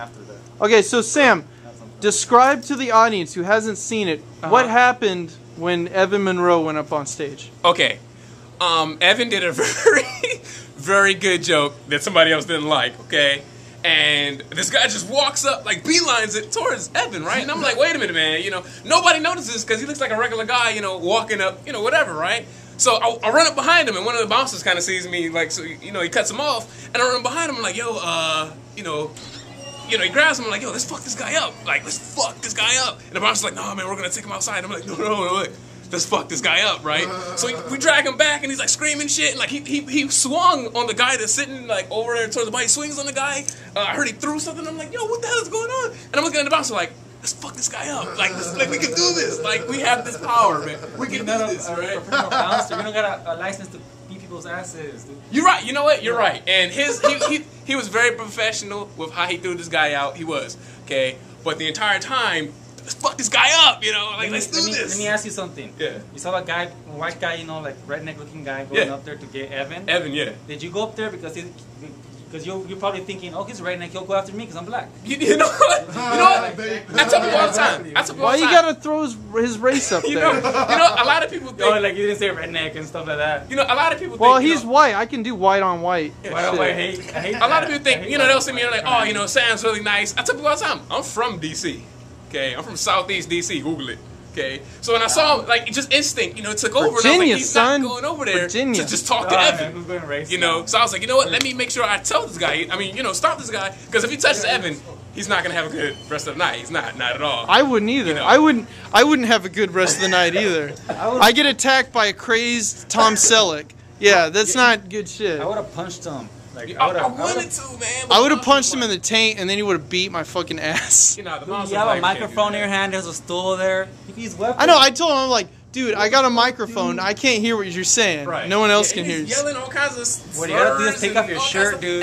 after that. Okay, so Sam, describe to the audience who hasn't seen it what happened when Evan Monroe went up on stage. Okay, Evan did a very good joke that somebody else didn't like. Okay. And this guy just walks up, like beelines it towards Evan, right? And I'm like, wait a minute, man. You know, nobody notices because he looks like a regular guy, you know, walking up, you know, whatever, right? So I run up behind him, and one of the bouncers kind of sees me, like, so, you know, he cuts him off, and I run behind him, I'm like, yo, you know, he grabs him, I'm like, yo, let's fuck this guy up. Like, let's fuck this guy up. And the bouncer's like, no, man, we're going to take him outside. I'm like, no, let's fuck this guy up, right? So we drag him back, and he's like screaming shit. And like he swung on the guy that's sitting like over there towards the body. He swings on the guy. I heard he threw something. I'm like, yo, what the hell is going on? And I'm looking at the bouncer like, let's fuck this guy up. Like we can do this. Like we have this power, man. We can do this, all right? Bouncer, you don't got a license to beat people's asses, dude. You're right. You know what? You're right. And he was very professional with how he threw this guy out. He was okay, but the entire time. Let's fuck this guy up, you know, like, let's do this. Let me ask you something. Yeah. You saw a guy, a white guy, you know, like redneck looking guy going up there to get Evan? Evan, yeah. Did you go up there because you're probably thinking, oh, he's redneck, he'll go after me because I'm black. You know what? You know what? I tell people all the time. Why you gotta throw his race up there? You know, a lot of people think... Oh, like you didn't say redneck and stuff like that. You know, a lot of people think... Well, he's white. I can do white on white. White on white, I hate a lot of people think, you know, they'll see me and they're like, oh, you know, Sam's really nice. I tell people all the time, I'm from D.C., okay? I'm from Southeast D.C., Google it. Okay, so when I saw him, like, just instinct, you know, it took over. Virginia, and I was like, he's son. not going over there to just talk to Evan. You know, so I was like, you know what? Let me make sure I tell this guy. I mean, you know, stop this guy because if he touches Evan, he's not gonna have a good rest of the night. He's not at all. I wouldn't either. You know? I wouldn't have a good rest of the night either. I get attacked by a crazed Tom Selleck. Yeah, that's not good shit. I would have punched him. Like, I wanted to, man. I would have punched him in the taint, and then he would have beat my fucking ass. You know, you have a microphone in your hand. There's a stool there. You can use weapons. I know. I told him, I'm like, dude, I got a microphone. I can't hear what you're saying. Right. No one else can hear you. Yelling all kinds of slurs. What you gotta do is take off your shirt, dude.